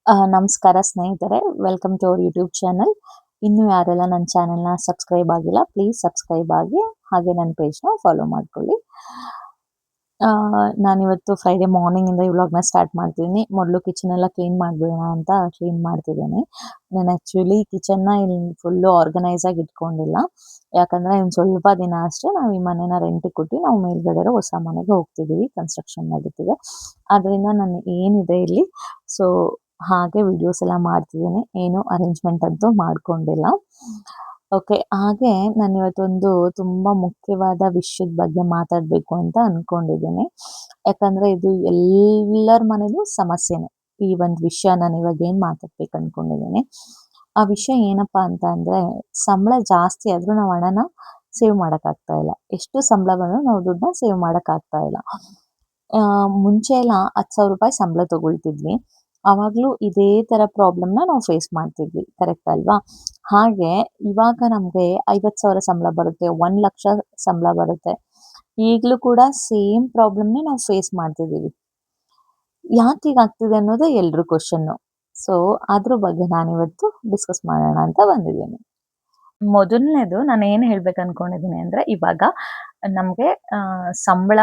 ನಮಸ್ಕಾರ ಸ್ನೇಹಿತರೆ, welcome to our YouTube channel. ಇನ್ನೂ ಯಾರೆಲ್ಲ ನನ್ನ ಚಾನಲ್ನ ಸಬ್ಸ್ಕ್ರೈಬ್ ಆಗಿಲ್ಲ, ಪ್ಲೀಸ್ ಸಬ್ಸ್ಕ್ರೈಬ್ ಆಗಿ, ಹಾಗೆ ನನ್ನ ಪೇಜ್ನ ಫಾಲೋ ಮಾಡ್ಕೊಳ್ಳಿ. ನಾನಿವತ್ತು ಫ್ರೈಡೇ ಮಾರ್ನಿಂಗಿಂದ ಈ ವ್ಲಾಗ್ನ ಸ್ಟಾರ್ಟ್ ಮಾಡ್ತಿದ್ದೀನಿ. ಮೊದಲು ಕಿಚನೆಲ್ಲ ಕ್ಲೀನ್ ಮಾಡಿಬಿಡೋಣ ಅಂತ ಕ್ಲೀನ್ ಮಾಡ್ತಿದ್ದೀನಿ. ನಾನು ಆ್ಯಕ್ಚುಲಿ ಕಿಚನ್ನ ಇಲ್ಲಿ ಫುಲ್ಲು ಆರ್ಗನೈಸಾಗಿ ಇಟ್ಕೊಂಡಿಲ್ಲ. ಯಾಕಂದರೆ ಇನ್ನು ಸ್ವಲ್ಪ ದಿನ ಅಷ್ಟೇ ನಾವು ಈ ಮನೇನ ರೆಂಟಿಗೆ ಕೊಟ್ಟು ನಾವು ಮೇಲ್ಗಡೆ ಇರೋ ಹೊಸ ಮನೆಗೆ ಹೋಗ್ತಿದ್ದೀವಿ. ಕನ್ಸ್ಟ್ರಕ್ಷನ್ ನಡೀತಿದೆ. ಆದ್ದರಿಂದ ನಾನು ಏನಿದೆ ಇಲ್ಲಿ ಸೊ ಹಾಗೆ ವಿಡಿಯೋಸ್ ಎಲ್ಲ ಮಾಡ್ತಿದ್ದೀನಿ. ಏನು ಅರೇಂಜ್ಮೆಂಟ್ ಅಂತೂ ಮಾಡ್ಕೊಂಡಿಲ್ಲ. ಓಕೆ. ಹಾಗೆ ನಾನಿವತ್ತೊಂದು ತುಂಬ ಮುಖ್ಯವಾದ ವಿಷಯದ ಬಗ್ಗೆ ಮಾತಾಡಬೇಕು ಅಂತ ಅಂದ್ಕೊಂಡಿದ್ದೀನಿ. ಯಾಕಂದರೆ ಇದು ಎಲ್ಲರ ಮನೇಲೂ ಸಮಸ್ಯೆನೇ. ಈ ಒಂದು ವಿಷಯ ನಾನು ಇವಾಗ ಏನು ಮಾತಾಡ್ಬೇಕು ಅಂದ್ಕೊಂಡಿದ್ದೀನಿ. ಆ ವಿಷಯ ಏನಪ್ಪ ಅಂತ ಅಂದರೆ, ಸಂಬಳ ಜಾಸ್ತಿ ಆದರೂ ನಾವು ಹಣನ ಸೇವ್ ಮಾಡೋಕ್ಕಾಗ್ತಾ ಇಲ್ಲ. ಎಷ್ಟು ಸಂಬಳ ಬಂದರೂ ನಾವು ದುಡ್ಡನ್ನ ಸೇವ್ ಮಾಡೋಕ್ಕಾಗ್ತಾ ಇಲ್ಲ. ಮುಂಚೆ ಎಲ್ಲ 10,000 ರೂಪಾಯಿ ಸಂಬಳ ತಗೊಳ್ತಿದ್ವಿ. ಆವಾಗಲೂ ಇದೇ ಥರ ಪ್ರಾಬ್ಲಮ್ನ ನಾವು ಫೇಸ್ ಮಾಡ್ತಿದ್ವಿ. ಕರೆಕ್ಟ್ ಅಲ್ವಾ? ಹಾಗೆ ಇವಾಗ ನಮಗೆ 50,000 ಸಂಬಳ ಬರುತ್ತೆ, 1,00,000 ಸಂಬಳ ಬರುತ್ತೆ. ಈಗಲೂ ಕೂಡ ಸೇಮ್ ಪ್ರಾಬ್ಲಮ್ನೇ ನಾವು ಫೇಸ್ ಮಾಡ್ತಿದ್ದೀವಿ. ಯಾಕೆ ಹೀಗಾಗ್ತಿದೆ ಅನ್ನೋದು ಎಲ್ರ ಕ್ವಶನ್ನು. ಸೊ ಅದ್ರ ಬಗ್ಗೆ ನಾನಿವತ್ತು ಡಿಸ್ಕಸ್ ಮಾಡೋಣ ಅಂತ ಬಂದಿದ್ದೀನಿ. ಮೊದಲನೇದು ನಾನು ಏನು ಹೇಳ್ಬೇಕು ಅನ್ಕೊಂಡಿದ್ದೀನಿ ಅಂದರೆ, ಇವಾಗ ನಮಗೆ ಸಂಬಳ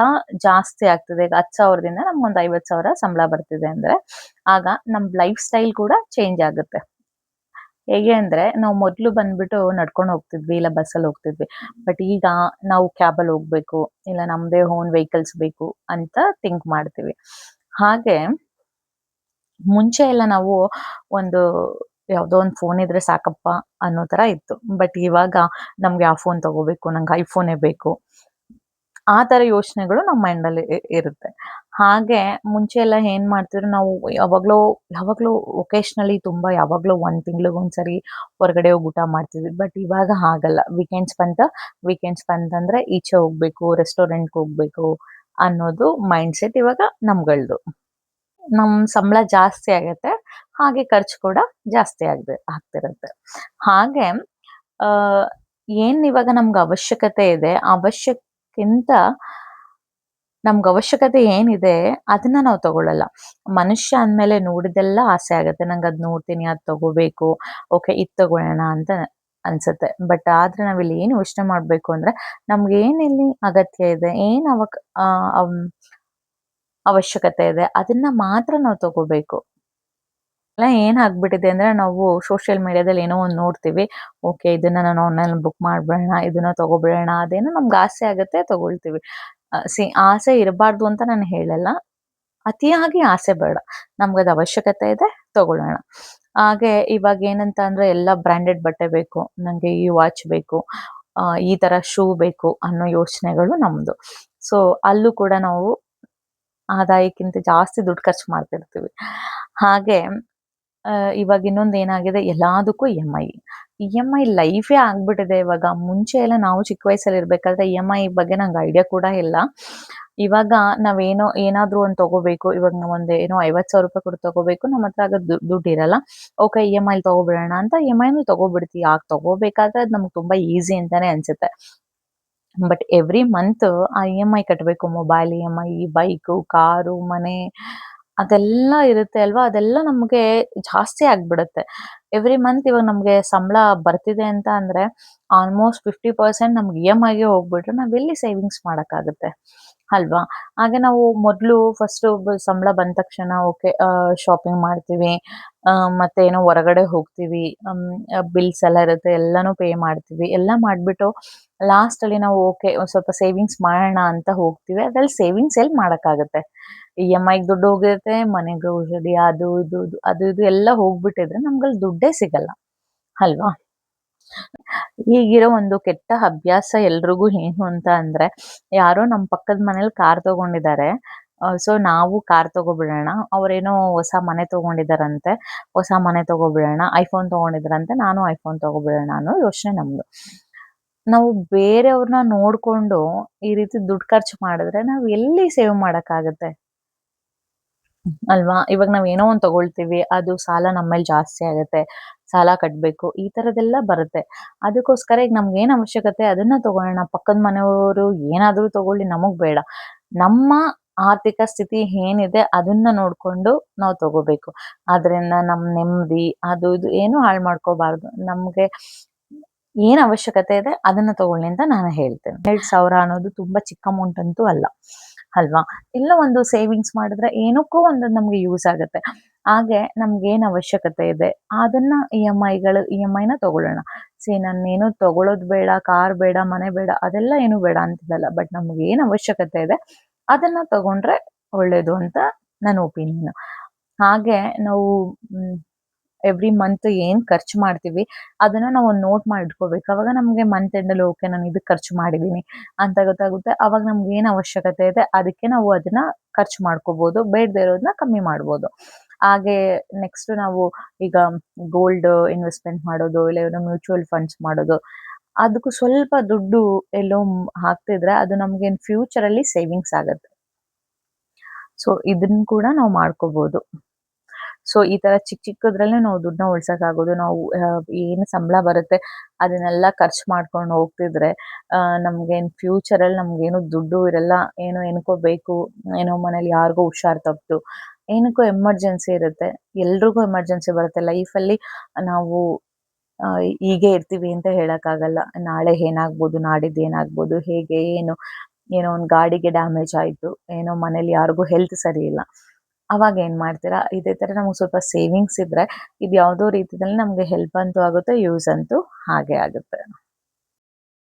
ಜಾಸ್ತಿ ಆಗ್ತಿದೆ. ಈಗ 10,000ದಿಂದ ನಮ್ಗೊಂದು 50,000 ಸಂಬಳ ಬರ್ತಿದೆ ಅಂದರೆ, ಆಗ ನಮ್ಮ ಲೈಫ್ ಸ್ಟೈಲ್ ಕೂಡ ಚೇಂಜ್ ಆಗುತ್ತೆ. ಹೇಗೆ ಅಂದರೆ, ನಾವು ಮೊದಲು ಬಂದ್ಬಿಟ್ಟು ನಡ್ಕೊಂಡು ಹೋಗ್ತಿದ್ವಿ, ಇಲ್ಲ ಬಸ್ಸಲ್ಲಿ ಹೋಗ್ತಿದ್ವಿ. ಬಟ್ ಈಗ ನಾವು ಕ್ಯಾಬಲ್ಲಿ ಹೋಗ್ಬೇಕು, ಇಲ್ಲ ನಮ್ಮದೇ ಓನ್ ವೆಹಿಕಲ್ಸ್ ಬೇಕು ಅಂತ ಥಿಂಕ್ ಮಾಡ್ತೀವಿ. ಹಾಗೆ ಮುಂಚೆ ಎಲ್ಲ ನಾವು ಒಂದು ಯಾವುದೋ ಒಂದು ಫೋನ್ ಇದ್ರೆ ಸಾಕಪ್ಪ ಅನ್ನೋ ಥರ ಇತ್ತು. ಬಟ್ ಇವಾಗ ನಮ್ಗೆ ಆ ಫೋನ್ ತಗೋಬೇಕು, ನಂಗೆ ಐಫೋನೇ ಬೇಕು, ಆ ಥರ ಯೋಚನೆಗಳು ನಮ್ಮ ಮೈಂಡಲ್ಲಿ ಇರುತ್ತೆ. ಹಾಗೆ ಮುಂಚೆ ಎಲ್ಲ ಏನು ಮಾಡ್ತಿದ್ರು, ನಾವು ಯಾವಾಗಲೂ ಒಕೇಶ್ನಲಿ ತುಂಬ ಯಾವಾಗಲೋ 1 ತಿಂಗ್ಳಿಗೊಂದ್ಸರಿ ಹೊರಗಡೆ ಹೋಗಿ ಊಟ ಮಾಡ್ತಿದ್ವಿ. ಬಟ್ ಇವಾಗ ಹಾಗಲ್ಲ. ವೀಕೆಂಡ್ಸ್ ಬಂತಂದರೆ ಈಚೆ ಹೋಗಬೇಕು, ರೆಸ್ಟೋರೆಂಟ್ಗೆ ಹೋಗಬೇಕು ಅನ್ನೋದು ಮೈಂಡ್ಸೆಟ್ ಇವಾಗ ನಮ್ಗಳ್ದು. ನಮ್ಮ ಸಂಬಳ ಜಾಸ್ತಿ ಆಗತ್ತೆ, ಹಾಗೆ ಖರ್ಚು ಕೂಡ ಜಾಸ್ತಿ ಆಗ್ತಿರುತ್ತೆ. ಹಾಗೆ ಏನು ಇವಾಗ ನಮ್ಗೆ ಅವಶ್ಯಕತೆ ಇದೆ, ಅವಶ್ಯಕ್ಕಿಂತ ನಮ್ಗೆ ಅವಶ್ಯಕತೆ ಏನಿದೆ ಅದನ್ನ ನಾವು ತಗೊಳ್ಳಲ್ಲ. ಮನುಷ್ಯ ಅಂದಮೇಲೆ ನೋಡಿದ್ದೆಲ್ಲ ಆಸೆ ಆಗುತ್ತೆ. ನಂಗೆ ಅದು ನೋಡ್ತೀನಿ, ಅದು ತಗೋಬೇಕು, ಓಕೆ ಇದು ತಗೊಳ್ಳೋಣ ಅಂತ ಅನ್ಸುತ್ತೆ. ಬಟ್ ಆದರೆ ನಾವಿಲ್ಲಿ ಏನು ಯೋಚನೆ ಮಾಡಬೇಕು ಅಂದರೆ, ನಮ್ಗೇನಿಲ್ಲಿ ಅಗತ್ಯ ಇದೆ, ಏನು ಅವಶ್ಯಕತೆ ಇದೆ, ಅದನ್ನ ಮಾತ್ರ ನಾವು ತಗೋಬೇಕು. ಎಲ್ಲ ಏನಾಗ್ಬಿಟ್ಟಿದೆ ಅಂದರೆ, ನಾವು ಸೋಷಿಯಲ್ ಮೀಡಿಯಾದಲ್ಲಿ ಏನೋ ಒಂದು ನೋಡ್ತೀವಿ, ಓಕೆ ಇದನ್ನ ನಾನು ಆನ್ಲೈನ್ ಬುಕ್ ಮಾಡ್ಬಿಡೋಣ, ಇದನ್ನ ತಗೋಬಿಡೋಣ, ಅದೇನೋ ನಮ್ಗೆ ಆಸೆ ಆಗುತ್ತೆ ತಗೊಳ್ತೀವಿ. ಆಸೆ ಇರಬಾರ್ದು ಅಂತ ನಾನು ಹೇಳಲ್ಲ. ಅತಿಯಾಗಿ ಆಸೆ ಬೇಡ. ನಮ್ಗದು ಅವಶ್ಯಕತೆ ಇದೆ, ತಗೊಳ್ಳೋಣ. ಹಾಗೆ ಇವಾಗ ಏನಂತ ಅಂದರೆ, ಎಲ್ಲ ಬ್ರ್ಯಾಂಡೆಡ್ ಬಟ್ಟೆ ಬೇಕು, ನನಗೆ ಈ ವಾಚ್ ಬೇಕು, ಈ ಥರ ಶೂ ಬೇಕು ಅನ್ನೋ ಯೋಚನೆಗಳು ನಮ್ಮದು. ಸೊ ಅಲ್ಲೂ ಕೂಡ ನಾವು ಆದಾಯಕ್ಕಿಂತ ಜಾಸ್ತಿ ದುಡ್ಡು ಖರ್ಚು ಮಾಡ್ತಿರ್ತೀವಿ. ಹಾಗೆ ಇವಾಗ ಇನ್ನೊಂದು ಏನಾಗಿದೆ, ಎಲ್ಲದಕ್ಕೂ ಇ.ಎಮ್.ಐ ಲೈಫೇ ಆಗ್ಬಿಟ್ಟಿದೆ ಇವಾಗ. ಮುಂಚೆ ಎಲ್ಲ ನಾವು ಚಿಕ್ಕ ವಯಸ್ಸಲ್ಲಿ ಇರಬೇಕಾದ್ರೆ ಇ.ಎಮ್.ಐ ಬಗ್ಗೆ ನಂಗೆ ಐಡಿಯಾ ಕೂಡ ಇಲ್ಲ. ಇವಾಗ ಏನಾದರೂ ಒಂದು ತಗೋಬೇಕು, ಇವಾಗ ನಾವೊಂದು ಏನೋ 50,000 ರೂಪಾಯಿ ಕೊಟ್ಟು ತಗೋಬೇಕು, ನಮ್ಮ ಹತ್ರ ಆಗ ದುಡ್ಡು ಇರಲ್ಲ. ಓಕೆ ಇ.ಎಮ್.ಐಲಿ ತಗೋಬಿಡೋಣ ಅಂತ ಇ.ಎಮ್.ಐನೂ ತಗೋಬಿಡ್ತೀವಿ. ಆಗ ತಗೋಬೇಕಾದ್ರೆ ಅದು ನಮ್ಗೆ ತುಂಬ ಈಸಿ ಅಂತಾನೆ ಅನ್ಸುತ್ತೆ. ಬಟ್ ಎವ್ರಿ ಮಂತ್ ಆ ಇ.ಎಮ್.ಐ ಕಟ್ಟಬೇಕು. ಮೊಬೈಲ್ ಇ.ಎಮ್.ಐ, ಬೈಕು, ಕಾರು, ಮನೆ ಅದೆಲ್ಲ ಇರುತ್ತೆ ಅಲ್ವಾ? ಅದೆಲ್ಲ ನಮಗೆ ಜಾಸ್ತಿ ಆಗ್ಬಿಡುತ್ತೆ. ಎವ್ರಿ ಮಂತ್ ಇವಾಗ ನಮಗೆ ಸಂಬಳ ಬರ್ತಿದೆ ಅಂತ ಅಂದರೆ, ಆಲ್ಮೋಸ್ಟ್ 50% ನಮ್ಗೆ ಇ.ಎಮ್.ಐಗೆ ಹೋಗ್ಬಿಟ್ರೆ ನಾವೆಲ್ಲಿ ಸೇವಿಂಗ್ಸ್ ಮಾಡೋಕ್ಕಾಗುತ್ತೆ ಅಲ್ವಾ? ಹಾಗೆ ನಾವು ಮೊದಲು ಫಸ್ಟು ಸಂಬಳ ಬಂದ ತಕ್ಷಣ ಓಕೆ ಶಾಪಿಂಗ್ ಮಾಡ್ತೀವಿ, ಮತ್ತೆ ಏನೋ ಹೊರಗಡೆ ಹೋಗ್ತೀವಿ, ಬಿಲ್ಸ್ ಎಲ್ಲ ಇರುತ್ತೆ, ಎಲ್ಲನೂ ಪೇ ಮಾಡ್ತೀವಿ. ಎಲ್ಲ ಮಾಡಿಬಿಟ್ಟು ಲಾಸ್ಟಲ್ಲಿ ನಾವು ಓಕೆ ಒಂದು ಸ್ವಲ್ಪ ಸೇವಿಂಗ್ಸ್ ಮಾಡೋಣ ಅಂತ ಹೋಗ್ತೀವಿ. ಅದ್ರಲ್ಲಿ ಸೇವಿಂಗ್ಸ್ ಎಲ್ಲಿ ಮಾಡೋಕ್ಕಾಗುತ್ತೆ? ಇ.ಎಮ್.ಐಗೆ ದುಡ್ಡು ಹೋಗಿರುತ್ತೆ, ಮನೆಗೆ ಔಷಧಿ ಅದು ಇದು ಎಲ್ಲ ಹೋಗ್ಬಿಟ್ಟಿದ್ರೆ ನಮ್ಗಲ್ಲಿ ದುಡ್ಡೇ ಸಿಗಲ್ಲ ಅಲ್ವಾ? ಈಗಿರೋ ಒಂದು ಕೆಟ್ಟ ಅಭ್ಯಾಸ ಎಲ್ರಿಗೂ ಏನು ಅಂತ ಅಂದರೆ, ಯಾರೋ ನಮ್ಮ ಪಕ್ಕದ ಮನೇಲಿ ಕಾರ್ ತಗೊಂಡಿದ್ದಾರೆ, ಸೊ ನಾವು ಕಾರ್ ತಗೋಬಿಡೋಣ, ಅವರೇನೋ ಹೊಸ ಮನೆ ತಗೊಂಡಿದ್ದಾರಂತೆ, ಹೊಸ ಮನೆ ತಗೋಬಿಡೋಣ, ಐಫೋನ್ ತಗೊಂಡಿದ್ದಾರಂತೆ, ನಾನು ಐಫೋನ್ ತಗೋಬಿಡೋಣ ಅನ್ನೋ ಯೋಚನೆ ನಮ್ಮದು. ನಾವು ಬೇರೆಯವ್ರನ್ನ ನೋಡಿಕೊಂಡು ಈ ರೀತಿ ದುಡ್ಡು ಖರ್ಚು ಮಾಡಿದ್ರೆ ನಾವು ಎಲ್ಲಿ ಸೇವ್ ಮಾಡೋಕ್ಕಾಗುತ್ತೆ ಅಲ್ವಾ? ಇವಾಗ ನಾವು ಏನೋ ಒಂದು ತಗೊಳ್ತೀವಿ, ಅದು ಸಾಲ ನಮ್ಮ ಮೇಲೆ ಜಾಸ್ತಿ ಆಗುತ್ತೆ, ಸಾಲ ಕಟ್ಟಬೇಕು, ಈ ಥರದ್ದೆಲ್ಲ ಬರುತ್ತೆ. ಅದಕ್ಕೋಸ್ಕರ ಈಗ ನಮ್ಗೇನು ಅವಶ್ಯಕತೆ ಅದನ್ನ ತಗೊಳ್ಳೋಣ. ಪಕ್ಕದ ಮನೆಯವರು ಏನಾದರೂ ತಗೊಳ್ಳಿ, ನಮಗೆ ಬೇಡ. ನಮ್ಮ ಆರ್ಥಿಕ ಸ್ಥಿತಿ ಏನಿದೆ ಅದನ್ನ ನೋಡ್ಕೊಂಡು ನಾವು ತಗೋಬೇಕು. ಅದರಿಂದ ನಮ್ಮ ನೆಮ್ಮದಿ ಅದು ಇದು ಏನು ಹಾಳು ಮಾಡ್ಕೋಬಾರ್ದು. ನಮ್ಗೆ ಏನ್ ಅವಶ್ಯಕತೆ ಇದೆ ಅದನ್ನ ತಗೊಳ್ಳಿ ಅಂತ ನಾನು ಹೇಳ್ತೇನೆ. 2,000 ಅನ್ನೋದು ತುಂಬಾ ಚಿಕ್ಕ ಅಮೌಂಟ್ ಅಂತೂ ಅಲ್ಲ ಅಲ್ವಾ? ಎಲ್ಲ ಒಂದು ಸೇವಿಂಗ್ಸ್ ಮಾಡಿದ್ರೆ ಏನಕ್ಕೋ ಒಂದು ನಮ್ಗೆ ಯೂಸ್ ಆಗುತ್ತೆ. ಹಾಗೆ ನಮ್ಗೇನ್ ಅವಶ್ಯಕತೆ ಇದೆ ಅದನ್ನ ಇ ಎಂ ಐನ ತಗೊಳ್ಳೋಣ. ನಾನೇನು ತಗೊಳ್ಳೋದು ಬೇಡ, ಕಾರ್ ಬೇಡ, ಮನೆ ಬೇಡ ಅದೆಲ್ಲ ಏನು ಬೇಡ ಅಂತಿಲ್ಲಲ್ಲ. ಬಟ್ ನಮ್ಗೆ ಏನ್ ಅವಶ್ಯಕತೆ ಇದೆ ಅದನ್ನ ತಗೊಂಡ್ರೆ ಒಳ್ಳೇದು ಅಂತ ನನ್ನ ಒಪಿನಿಯನ್. ಹಾಗೆ ನಾವು ಎವ್ರಿ ಮಂತ್ ಏನ್ ಖರ್ಚು ಮಾಡ್ತೀವಿ ಅದನ್ನ ನಾವು ಒಂದು ನೋಟ್ ಮಾಡಿ ಇಟ್ಕೋಬೇಕು. ಅವಾಗ ನಮ್ಗೆ ಮಂತ್ ಎಂಡಲ್ಲಿ ಓಕೆ ನಾನು ಇದಕ್ಕೆ ಖರ್ಚು ಮಾಡಿದೀನಿ ಅಂತ ಗೊತ್ತಾಗುತ್ತೆ. ಅವಾಗ ನಮ್ಗೆ ಏನ್ ಅವಶ್ಯಕತೆ ಇದೆ ಅದಕ್ಕೆ ನಾವು ಅದನ್ನ ಖರ್ಚು ಮಾಡ್ಕೋಬಹುದು, ಬೇಡದೇ ಇರೋದನ್ನ ಕಮ್ಮಿ ಮಾಡ್ಬೋದು. ಹಾಗೆ ನೆಕ್ಸ್ಟ್ ನಾವು ಈಗ ಗೋಲ್ಡ್ ಇನ್ವೆಸ್ಟ್ಮೆಂಟ್ ಮಾಡೋದು, ಇಲ್ಲ ಏನೋ ಮ್ಯೂಚುವಲ್ ಫಂಡ್ಸ್ ಮಾಡೋದು, ಅದಕ್ಕೂ ಸ್ವಲ್ಪ ದುಡ್ಡು ಎಲ್ಲೋ ಹಾಕ್ತಿದ್ರೆ ಅದು ನಮ್ಗೆ ಫ್ಯೂಚರ್ ಅಲ್ಲಿ ಸೇವಿಂಗ್ಸ್ ಆಗತ್ತೆ. ಸೊ ಇದನ್ನ ಕೂಡ ನಾವು ಮಾಡ್ಕೋಬಹುದು. ಸೊ ಈ ತರ ಚಿಕ್ಕ ಚಿಕ್ಕದ್ರಲ್ಲೇ ನಾವು ದುಡ್ಡನ್ನ ಉಳ್ಸಕ್ಕಾಗೋದು. ನಾವು ಏನು ಸಂಬಳ ಬರುತ್ತೆ ಅದನ್ನೆಲ್ಲ ಖರ್ಚು ಮಾಡ್ಕೊಂಡು ಹೋಗ್ತಿದ್ರೆ ನಮ್ಗೇನು ಫ್ಯೂಚರಲ್ಲಿ ನಮ್ಗೇನು ದುಡ್ಡು ಇರಲ್ಲ. ಏನಕ್ಕೋ ಬೇಕು, ಏನೋ ಮನೇಲಿ ಯಾರಿಗೋ ಹುಷಾರ್ ತಪ್ಪಿತು, ಏನಕ್ಕೋ ಎಮರ್ಜೆನ್ಸಿ ಇರುತ್ತೆ. ಎಲ್ರಿಗೂ ಎಮರ್ಜೆನ್ಸಿ ಬರುತ್ತೆ ಲೈಫಲ್ಲಿ. ನಾವು ಹೀಗೆ ಇರ್ತೀವಿ ಅಂತ ಹೇಳಕ್ಕಾಗಲ್ಲ. ನಾಳೆ ಏನಾಗ್ಬೋದು, ನಾಡಿದ್ದು ಏನಾಗ್ಬೋದು, ಹೇಗೆ ಏನೋ ಒಂದು ಗಾಡಿಗೆ ಡ್ಯಾಮೇಜ್ ಆಯ್ತು, ಏನೋ ಮನೇಲಿ ಯಾರಿಗೂ ಹೆಲ್ತ್ ಸರಿ ಇಲ್ಲ, ಅವಾಗ ಏನ್ ಮಾಡ್ತೀರಾ? ಇದೇ ತರ ನಮ್ಗೆ ಸ್ವಲ್ಪ ಸೇವಿಂಗ್ಸ್ ಇದ್ರೆ ಇದು ಯಾವುದೋ ರೀತಿಯಲ್ಲಿ ನಮ್ಗೆ ಹೆಲ್ಪ್ ಅಂತೂ ಆಗುತ್ತೆ, ಯೂಸ್ ಅಂತೂ ಹಾಗೆ ಆಗುತ್ತೆ.